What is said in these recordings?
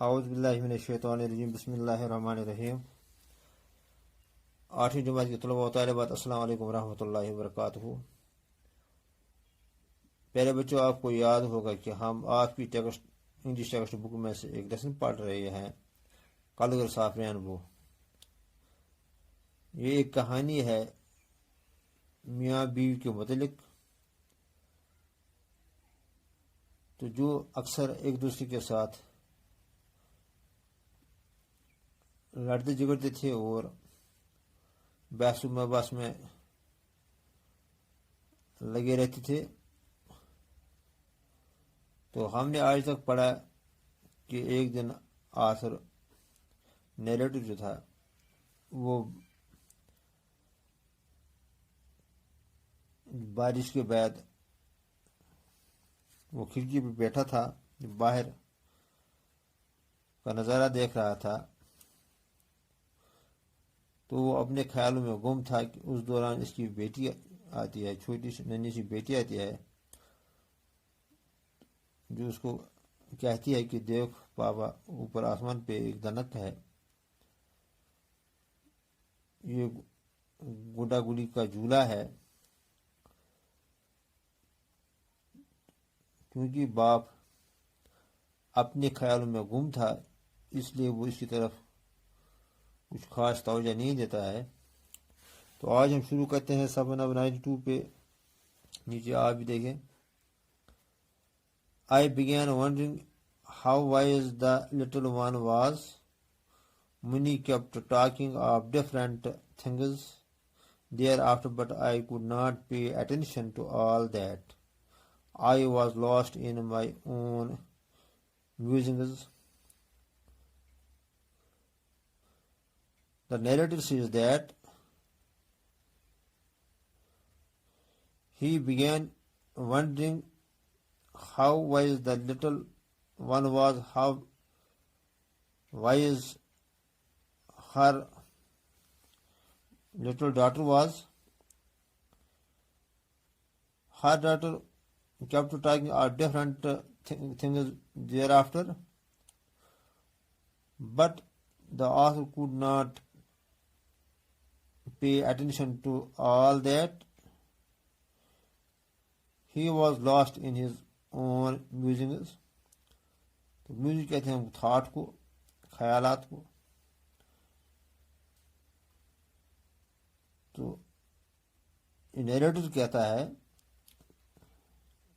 औज़ु बिल्लाहि मिनश्शैतानिर्रजीम बिस्मिल्लाहिर्रहमानिर्रहीम। 8वीं जमात के तलबा व तालिबात, अस्सलाम वालेकुम रहमतुल्लाहि व बरकातुहू। प्यारे बच्चों, आपको याद होगा कि हम आपकी टेक्स्ट इंग्लिश टेक्स्ट बुक में से एक लेसन पढ़ रहे हैं, कलगर साफ रेनबो। ये एक कहानी है मियाँ बीवी के मुतलिक, तो जो अक्सर एक दूसरे के साथ लड़ते झगड़ते थे और बहस मबास में लगे रहते थे। तो हमने आज तक पढ़ा कि एक दिन आखिर नैरेटिव जो था वो बारिश के बाद वो खिड़की पे बैठा था, बाहर का नज़ारा देख रहा था। तो वो अपने ख्यालों में गुम था कि उस दौरान इसकी बेटी आती है, छोटी सी नन्ही सी बेटी आती है, जो उसको कहती है कि देख पापा, ऊपर आसमान पे एक दनक है, ये गुड्डा गुड़ी का झूला है। क्योंकि बाप अपने ख्यालों में गुम था, इसलिए वो इसकी तरफ कुछ खास तवज्जो नहीं देता है। तो आज हम शुरू करते हैं 792 पे, नीचे आप भी देखें। I began wondering how wise the little one was. Munni kept talking of different things thereafter, but I could not pay attention to all that. I was lost in my own musings. The narrative says that he began wondering how wise the little one was, how wise her little daughter was. Her daughter kept talking of different things thereafter, but the author could not pay attention to all that. He was lost in his own musings. तो music कहते हैं that को, ख्यालात को। तो narrator कहता है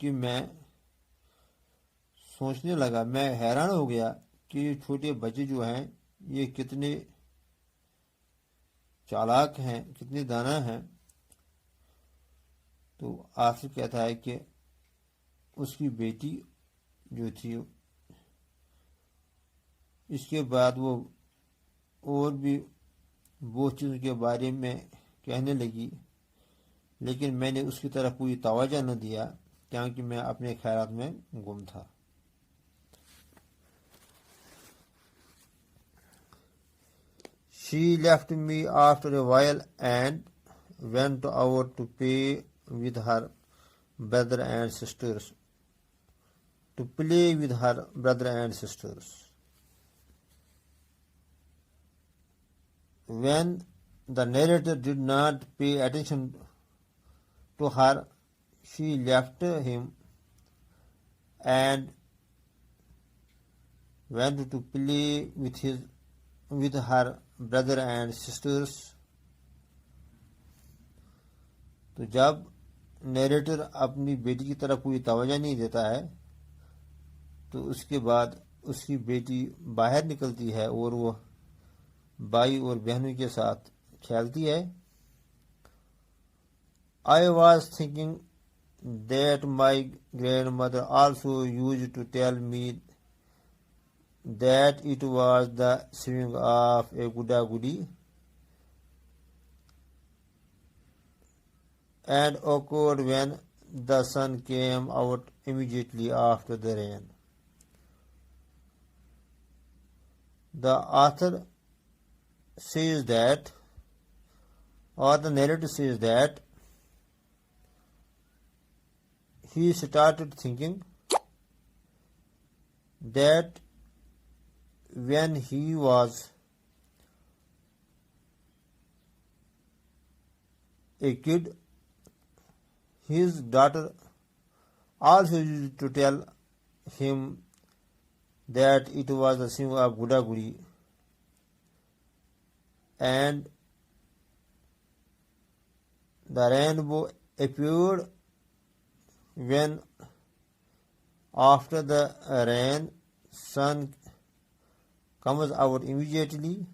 कि मैं सोचने लगा, मैं हैरान हो गया कि छोटे बच्चे जो हैं ये कितने चालाक हैं, कितने दाना हैं। तो आखिर कहता है कि उसकी बेटी जो थी, इसके बाद वो और भी बहुत चीज़ों के बारे में कहने लगी, लेकिन मैंने उसकी तरफ कोई तवज्जो न दिया क्योंकि मैं अपने ख्यालात में गुम था। She left me after a while and went out to play with her brother and sisters. When the narrator did not pay attention to her, she left him and went to play with her brother and sisters. तो जब narrator अपनी बेटी की तरफ कोई तवज्जो नहीं देता है, तो उसके बाद उसकी बेटी बाहर निकलती है और वो भाई और बहनों के साथ खेलती है। I was thinking that my grandmother also used to tell me that it was the swing of a gudda gudi and occurred when the sun came out immediately after the rain. The author says that, or the narrator says that, he started thinking that when he was a kid, his daughter also used to tell him that it was the symbol of Guda Gudi, and the rainbow appeared when after the rain, sun comes out immediately.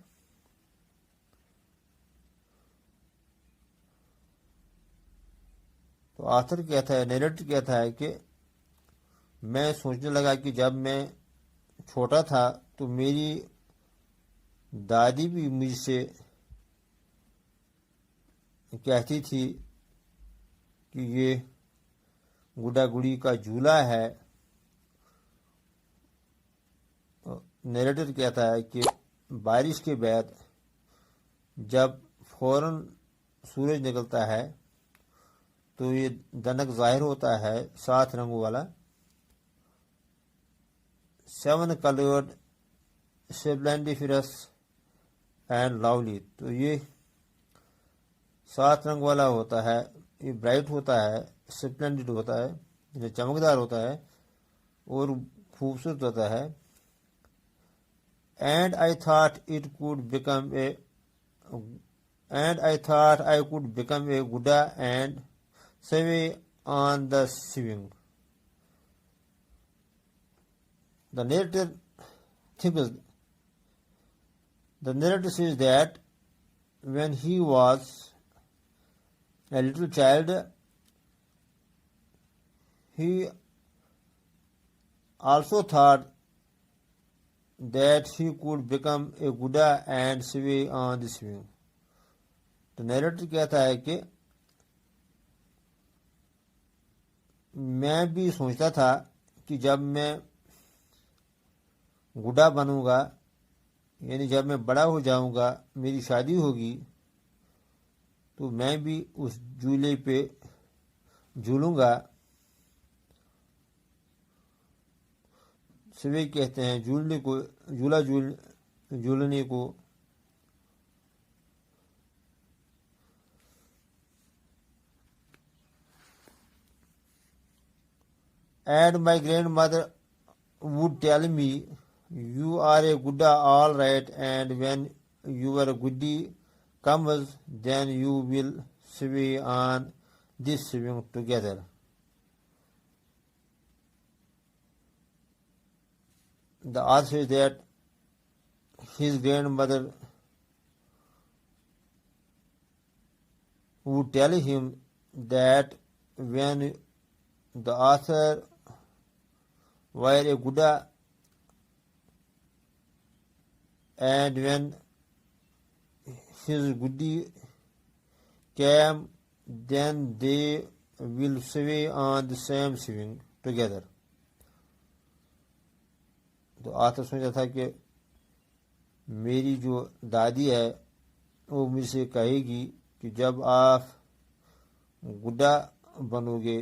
तो author कहता है, narrator कहता है कि मैं सोचने लगा कि जब मैं छोटा था तो मेरी दादी भी मुझसे कहती थी कि ये गुड्डा गुड़ी का झूला है। नरेटर कहता है कि बारिश के बाद जब फौरन सूरज निकलता है तो ये दनक जाहिर होता है 7 रंगों वाला, 7 कलर्ड स्प्लेंडिफरस एंड लवली। तो ये 7 रंग वाला होता है, ये ब्राइट होता है, स्प्लेंडिड होता है, ये चमकदार होता है और खूबसूरत होता है। And I thought I could become a Buddha and sway on the swing. The narrator says that when he was a little child, he also thought that he could become a Buddha and sway on the swing. तो narrator कहता है कि मैं भी सोचता था कि जब मैं गुड्डा बनूंगा, यानी जब मैं बड़ा हो जाऊंगा, मेरी शादी होगी, तो मैं भी उस झूले पे झूलूंगा। स्वे कहते हैं झूलने को, झूलने को। And my grandmother would tell me, you are a Buddha, all right, and when your Buddhi comes, then you will sway on this swing together. The author says that his grandmother would tell him that when the author were a Buddha and when his Buddhi came, then they will sway on the same swing together. तो author सोचा था कि मेरी जो दादी है वो मुझसे कहेगी कि जब आप गुड्डा बनोगे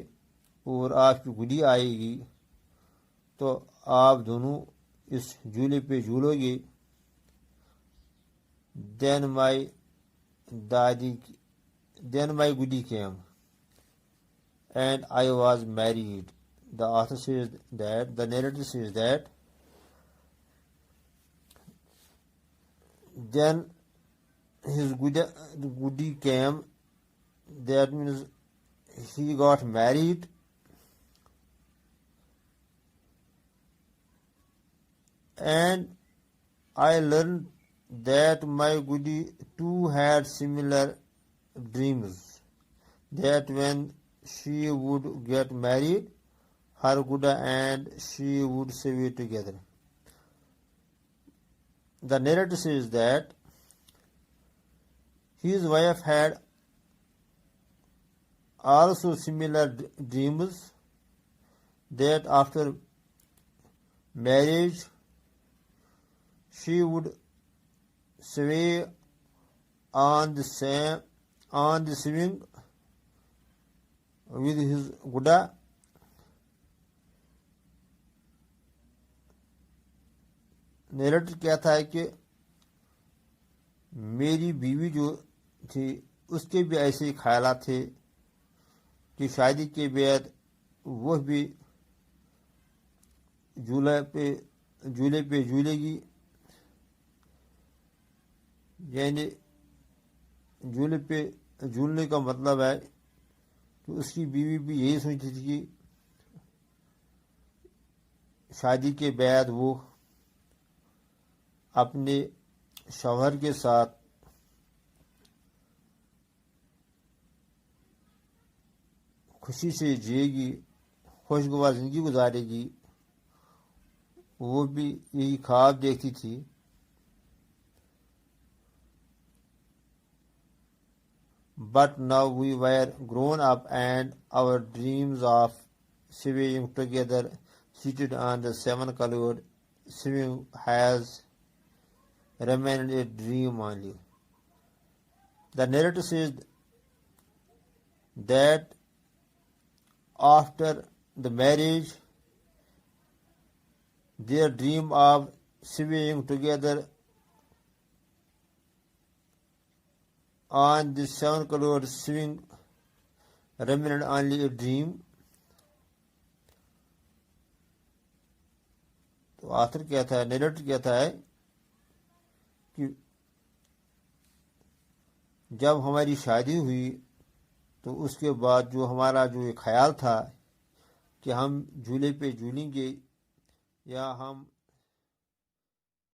और आपकी गुड्डी आएगी तो आप दोनों इस झूले पे झूलोगे। Then my Buddhi came and I was married. The author says that, the narrator says that, then his Buddhi came, that means he got married, and I learned that my Buddhi too had similar dreams, that when she would get married, her Buddha and she would sway together. The narrator says that his wife had also similar dreams, that after marriage she would sway on the swing with his Buddha, narrator कहता है कि मेरी बीवी जो थी उसके भी ऐसे ही ख्यालात थे कि शादी के बाद वह भी झूले पे झूलेगी, यानी झूले पे झूलने का मतलब है कि उसकी बीवी भी यही सोचती थी कि शादी के बाद वो अपने शौहर के साथ खुशी से जिएगी, खुशगवार ज़िंदगी गुजारेगी। वो भी यही ख्वाब देखती थी। But now we were grown up and our dreams of swimming together seated on the seven-colored swimming has remained a dream only. The narrator says that after the marriage, their dream of swimming together on the seven-colored swing remained only a dream. तो author कहता है, narrator कहता है कि जब हमारी शादी हुई तो उसके बाद जो हमारा जो ये ख्याल था कि हम झूले पे झूलेंगे या हम